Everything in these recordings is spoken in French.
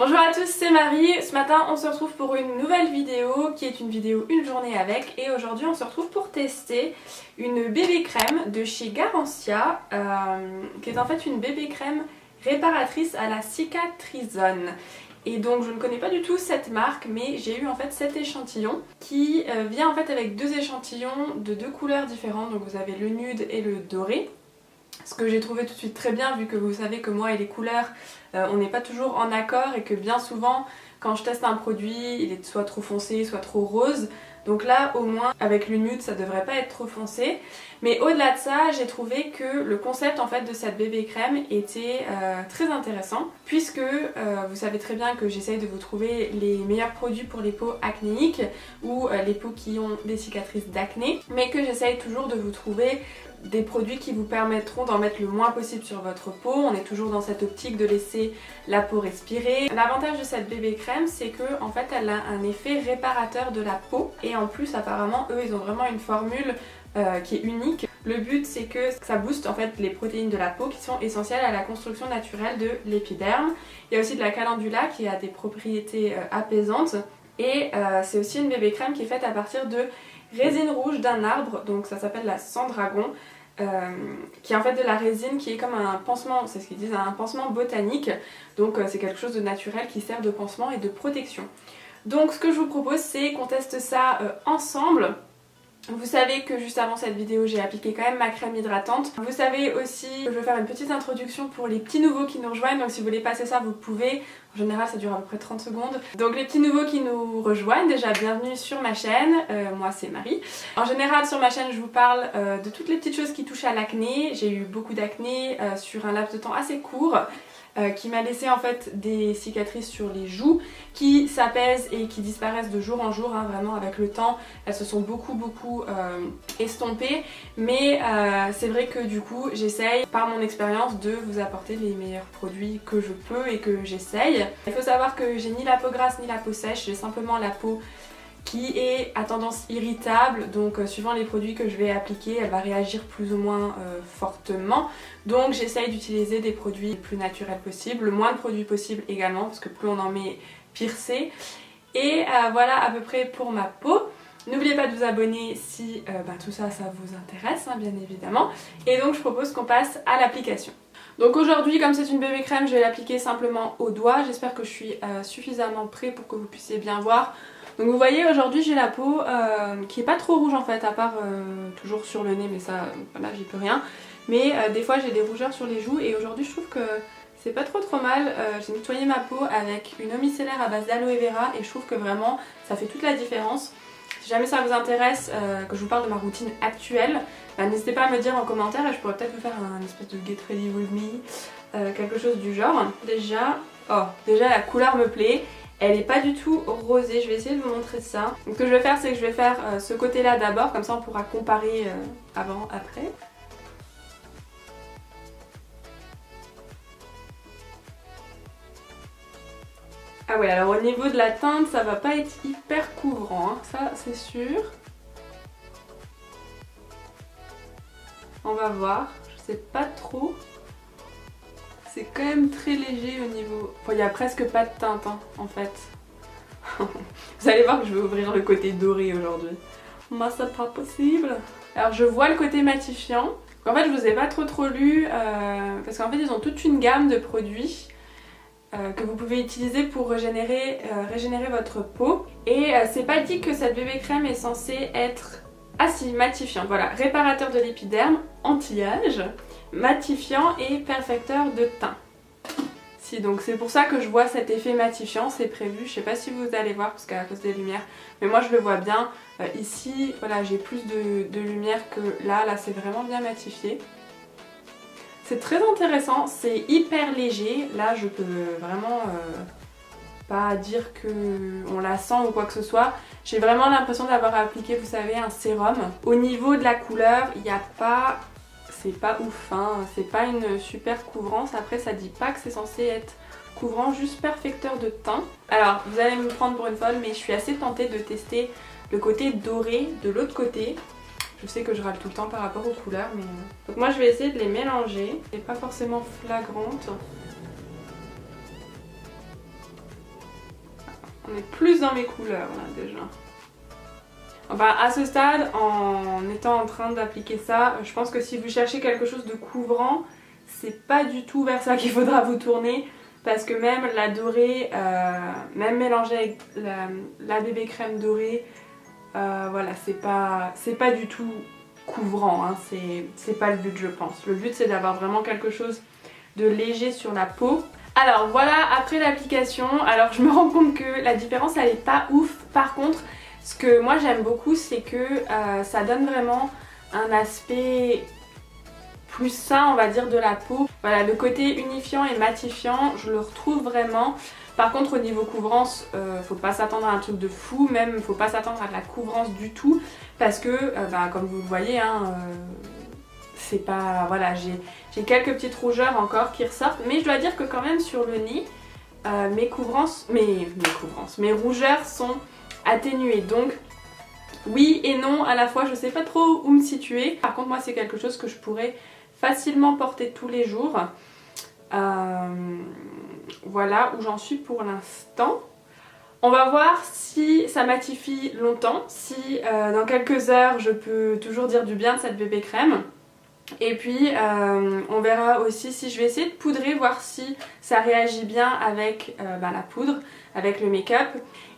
Bonjour à tous, c'est Marie. Ce matin on se retrouve pour une nouvelle vidéo qui est une vidéo une journée avec, et aujourd'hui on se retrouve pour tester une bébé crème de chez Garancia qui est en fait une bébé crème réparatrice à la cicatrisone. Et donc je ne connais pas du tout cette marque, mais j'ai eu en fait cet échantillon qui vient en fait avec deux échantillons de deux couleurs différentes. Donc vous avez le nude et le doré. Ce que j'ai trouvé tout de suite très bien, vu que vous savez que moi et les couleurs on n'est pas toujours en accord, et que bien souvent quand je teste un produit il est soit trop foncé soit trop rose. Donc là au moins avec le nude ça devrait pas être trop foncé. Mais au-delà de ça, j'ai trouvé que le concept en fait de cette bébé crème était très intéressant, puisque vous savez très bien que j'essaye de vous trouver les meilleurs produits pour les peaux acnéiques ou les peaux qui ont des cicatrices d'acné, mais que j'essaye toujours de vous trouver des produits qui vous permettront d'en mettre le moins possible sur votre peau. On est toujours dans cette optique de laisser la peau respirer. L'avantage de cette bébé crème, c'est que en fait elle a un effet réparateur de la peau, et en plus apparemment eux ils ont vraiment une formule qui est unique. Le but c'est que ça booste en fait les protéines de la peau qui sont essentielles à la construction naturelle de l'épiderme. Il y a aussi de la calendula qui a des propriétés apaisantes, et c'est aussi une bébé crème qui est faite à partir de résine rouge d'un arbre, donc ça s'appelle la Sandragon, qui est en fait de la résine qui est comme un pansement, c'est ce qu'ils disent, un pansement botanique. Donc c'est quelque chose de naturel qui sert de pansement et de protection. Donc ce que je vous propose, c'est qu'on teste ça ensemble. Vous savez que juste avant cette vidéo j'ai appliqué quand même ma crème hydratante. Vous savez aussi que je vais faire une petite introduction pour les petits nouveaux qui nous rejoignent, donc si vous voulez passer ça vous pouvez. En général ça dure à peu près 30 secondes. Donc les petits nouveaux qui nous rejoignent, déjà bienvenue sur ma chaîne, moi c'est Marie. En général sur ma chaîne je vous parle de toutes les petites choses qui touchent à l'acné. J'ai eu beaucoup d'acné sur un laps de temps assez court, qui m'a laissé en fait des cicatrices sur les joues qui s'apaisent et qui disparaissent de jour en jour, hein, vraiment avec le temps elles se sont beaucoup estompées, mais c'est vrai que du coup j'essaye par mon expérience de vous apporter les meilleurs produits que je peux et que j'essaye. Il faut savoir que j'ai ni la peau grasse ni la peau sèche, j'ai simplement la peau qui est à tendance irritable, donc suivant les produits que je vais appliquer elle va réagir plus ou moins fortement. Donc j'essaye d'utiliser des produits les plus naturels possible, le moins de produits possible également, parce que plus on en met pire c'est. Et voilà à peu près pour ma peau. N'oubliez pas de vous abonner si tout ça vous intéresse, hein, bien évidemment. Et donc je propose qu'on passe à l'application. Donc aujourd'hui, comme c'est une bébé crème, je vais l'appliquer simplement au doigt. J'espère que je suis suffisamment près pour que vous puissiez bien voir. Donc vous voyez, aujourd'hui j'ai la peau qui est pas trop rouge en fait, à part toujours sur le nez, mais ça, voilà, j'y peux rien. Mais des fois j'ai des rougeurs sur les joues, et aujourd'hui je trouve que c'est pas trop mal. J'ai nettoyé ma peau avec une eau micellaire à base d'aloe vera, et je trouve que vraiment ça fait toute la différence. Si jamais ça vous intéresse que je vous parle de ma routine actuelle, n'hésitez pas à me dire en commentaire, et je pourrais peut-être vous faire un espèce de get ready with me, quelque chose du genre. Déjà la couleur me plaît. Elle est pas du tout rosée, je vais essayer de vous montrer ça. Donc ce que je vais faire, c'est que je vais faire ce côté là d'abord, comme ça on pourra comparer avant, après. Ah ouais, alors au niveau de la teinte ça va pas être hyper couvrant, hein, ça c'est sûr. On va voir, je sais pas trop. C'est quand même très léger au niveau... Enfin, il n'y a presque pas de teinte hein, en fait. Vous allez voir que je vais ouvrir le côté doré aujourd'hui. Moi c'est pas possible. Alors je vois le côté matifiant. En fait je vous ai pas trop lu parce qu'en fait ils ont toute une gamme de produits que vous pouvez utiliser pour régénérer votre peau. Et c'est pas dit que cette bébé crème est censée être... Ah si, matifiant, voilà, réparateur de l'épiderme, anti-âge, matifiant et perfecteur de teint. Si, donc c'est pour ça que je vois cet effet matifiant, c'est prévu, je sais pas si vous allez voir parce qu'à cause des lumières, mais moi je le vois bien. Ici, voilà, j'ai plus de lumière que là c'est vraiment bien matifié. C'est très intéressant, c'est hyper léger, là je peux vraiment pas dire qu'on la sent ou quoi que ce soit. J'ai vraiment l'impression d'avoir appliqué, vous savez, un sérum. Au niveau de la couleur, il n'y a pas... C'est pas ouf, hein. C'est pas une super couvrance. Après, ça dit pas que c'est censé être couvrant, juste perfecteur de teint. Alors, vous allez me prendre pour une folle, mais je suis assez tentée de tester le côté doré de l'autre côté. Je sais que je râle tout le temps par rapport aux couleurs, mais... Donc moi, je vais essayer de les mélanger. C'est pas forcément flagrante. On est plus dans mes couleurs là déjà. Enfin à ce stade, en étant en train d'appliquer ça, je pense que si vous cherchez quelque chose de couvrant, c'est pas du tout vers ça qu'il faudra vous tourner. Parce que même la dorée, même mélangée avec la bébé crème dorée, voilà, c'est pas du tout couvrant, hein, c'est pas le but je pense. Le but c'est d'avoir vraiment quelque chose de léger sur la peau. Alors voilà, après l'application, alors je me rends compte que la différence elle est pas ouf. Par contre, ce que moi j'aime beaucoup c'est que ça donne vraiment un aspect plus sain on va dire de la peau. Voilà, le côté unifiant et matifiant, je le retrouve vraiment. Par contre au niveau couvrance, faut pas s'attendre à un truc de fou, même faut pas s'attendre à de la couvrance du tout. Parce que, comme vous le voyez, hein, c'est pas... Voilà, j'ai quelques petites rougeurs encore qui ressortent. Mais je dois dire que quand même sur le nez, mes rougeurs sont atténuées. Donc oui et non à la fois, je sais pas trop où me situer. Par contre moi c'est quelque chose que je pourrais facilement porter tous les jours. Voilà où j'en suis pour l'instant. On va voir si ça matifie longtemps, si dans quelques heures je peux toujours dire du bien de cette bébé crème. Et puis on verra aussi si je vais essayer de poudrer, voir si ça réagit bien avec la poudre, avec le make-up.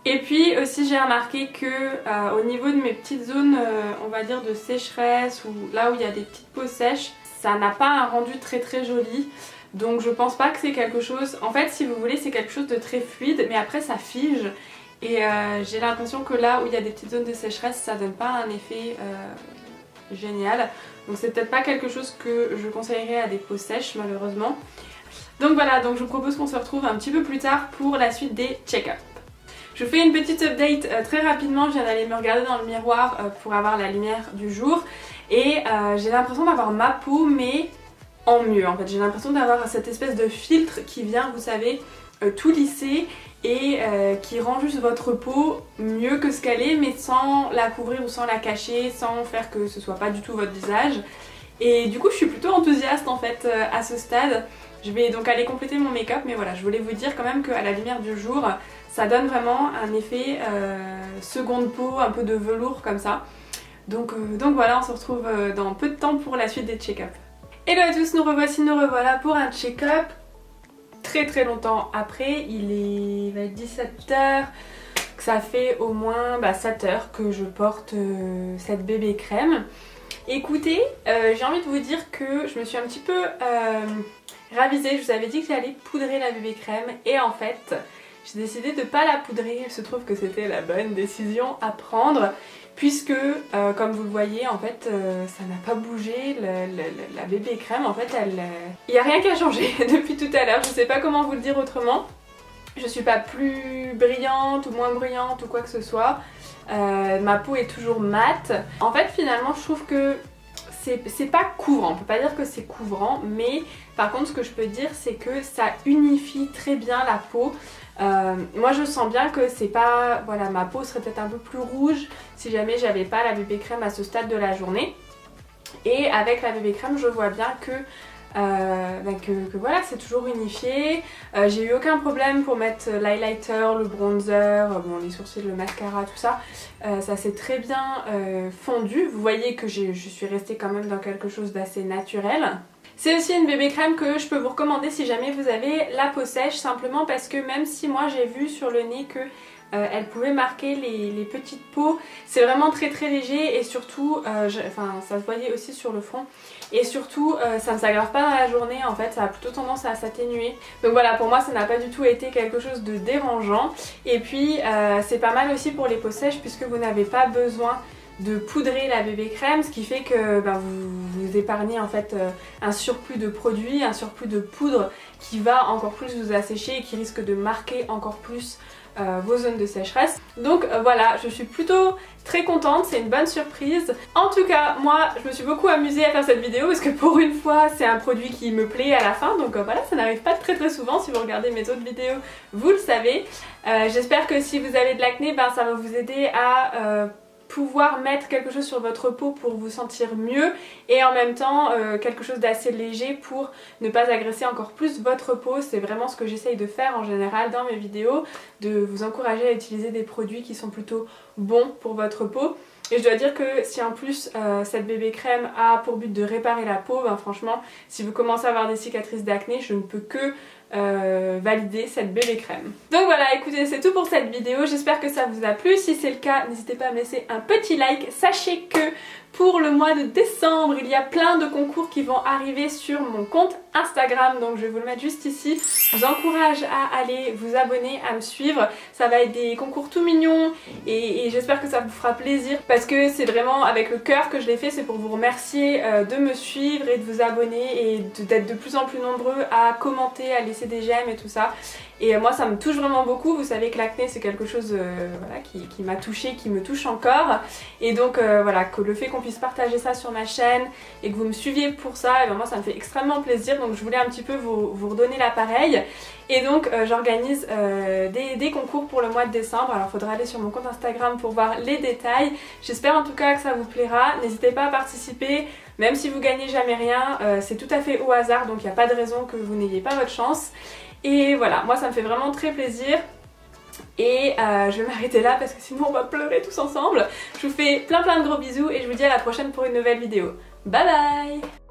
Et puis aussi j'ai remarqué que au niveau de mes petites zones, on va dire de sécheresse, ou là où il y a des petites peaux sèches, ça n'a pas un rendu très joli. Donc je pense pas que c'est quelque chose... En fait si vous voulez c'est quelque chose de très fluide, mais après ça fige. Et j'ai l'impression que là où il y a des petites zones de sécheresse, ça donne pas un effet génial. Donc c'est peut-être pas quelque chose que je conseillerais à des peaux sèches malheureusement. Donc voilà, donc je vous propose qu'on se retrouve un petit peu plus tard pour la suite des check-up. Je vous fais une petite update très rapidement, je viens d'aller me regarder dans le miroir pour avoir la lumière du jour. Et j'ai l'impression d'avoir ma peau mais en mieux en fait. J'ai l'impression d'avoir cette espèce de filtre qui vient, vous savez, tout lisser et qui rend juste votre peau mieux que ce qu'elle est, mais sans la couvrir ou sans la cacher, sans faire que ce soit pas du tout votre visage. Et du coup je suis plutôt enthousiaste en fait à ce stade. Je vais donc aller compléter mon make-up, mais voilà, je voulais vous dire quand même qu'à la lumière du jour, ça donne vraiment un effet seconde peau, un peu de velours comme ça. Donc voilà, on se retrouve dans peu de temps pour la suite des check-up. Hello à tous, nous revoilà pour un check-up très longtemps après. Il va être 17h, ça fait au moins 7h que je porte cette bébé crème. Écoutez, j'ai envie de vous dire que je me suis un petit peu ravisée. Je vous avais dit que j'allais poudrer la bébé crème et en fait j'ai décidé de ne pas la poudrer. Il se trouve que c'était la bonne décision à prendre puisque comme vous le voyez en fait ça n'a pas bougé. La bébé crème en fait il n'y a rien qui a changé depuis tout à l'heure. Je ne sais pas comment vous le dire autrement. Je suis pas plus brillante ou moins brillante ou quoi que ce soit. Ma peau est toujours mate. En fait finalement je trouve que c'est pas couvrant, on peut pas dire que c'est couvrant, mais par contre ce que je peux dire c'est que ça unifie très bien la peau. Moi je sens bien que c'est pas... Voilà, ma peau serait peut-être un peu plus rouge si jamais j'avais pas la bébé crème à ce stade de la journée. Et avec la bébé crème je vois bien que voilà, c'est toujours unifié. J'ai eu aucun problème pour mettre l'highlighter, le bronzer, bon, les sourcils, le mascara, tout ça. Ça s'est très bien fondu. Vous voyez que je suis restée quand même dans quelque chose d'assez naturel. C'est aussi une bébé crème que je peux vous recommander si jamais vous avez la peau sèche, simplement parce que même si moi j'ai vu sur le nez que elle pouvait marquer les petites peaux, c'est vraiment très léger et surtout, ça se voyait aussi sur le front, et surtout ça ne s'aggrave pas dans la journée en fait, ça a plutôt tendance à s'atténuer. Donc voilà, pour moi ça n'a pas du tout été quelque chose de dérangeant. Et puis c'est pas mal aussi pour les peaux sèches puisque vous n'avez pas besoin de poudrer la bébé crème, ce qui fait que vous épargnez en fait un surplus de produits, un surplus de poudre qui va encore plus vous assécher et qui risque de marquer encore plus vos zones de sécheresse. Donc voilà, je suis plutôt très contente, c'est une bonne surprise. En tout cas, moi je me suis beaucoup amusée à faire cette vidéo parce que pour une fois c'est un produit qui me plaît à la fin, donc voilà, ça n'arrive pas très souvent. Si vous regardez mes autres vidéos, vous le savez. J'espère que si vous avez de l'acné, ça va vous aider à pouvoir mettre quelque chose sur votre peau pour vous sentir mieux et en même temps quelque chose d'assez léger pour ne pas agresser encore plus votre peau. C'est vraiment ce que j'essaye de faire en général dans mes vidéos, de vous encourager à utiliser des produits qui sont plutôt bons pour votre peau. Et je dois dire que si en plus cette bébé crème a pour but de réparer la peau, ben franchement si vous commencez à avoir des cicatrices d'acné, je ne peux que valider cette bébé crème. Donc voilà, écoutez, c'est tout pour cette vidéo, j'espère que ça vous a plu. Si c'est le cas, n'hésitez pas à me laisser un petit like. Sachez que pour le mois de décembre, il y a plein de concours qui vont arriver sur mon compte Instagram, donc je vais vous le mettre juste ici. Je vous encourage à aller vous abonner, à me suivre. Ça va être des concours tout mignons et j'espère que ça vous fera plaisir parce que c'est vraiment avec le cœur que je l'ai fait. C'est pour vous remercier de me suivre et de vous abonner et d'être de plus en plus nombreux à commenter, à laisser des j'aime et tout ça. Et moi ça me touche vraiment beaucoup. Vous savez que l'acné c'est quelque chose voilà, qui m'a touchée, qui me touche encore. Et donc voilà, que le fait qu'on puisse partager ça sur ma chaîne et que vous me suiviez pour ça, et ben moi ça me fait extrêmement plaisir. Donc je voulais un petit peu vous redonner l'appareil. Et donc j'organise des concours pour le mois de décembre. Alors il faudra aller sur mon compte Instagram pour voir les détails. J'espère en tout cas que ça vous plaira. N'hésitez pas à participer. Même si vous gagnez jamais rien, c'est tout à fait au hasard. Donc il n'y a pas de raison que vous n'ayez pas votre chance. Et voilà, moi ça me fait vraiment très plaisir. Et je vais m'arrêter là parce que sinon on va pleurer tous ensemble. Je vous fais plein de gros bisous et je vous dis à la prochaine pour une nouvelle vidéo. Bye bye!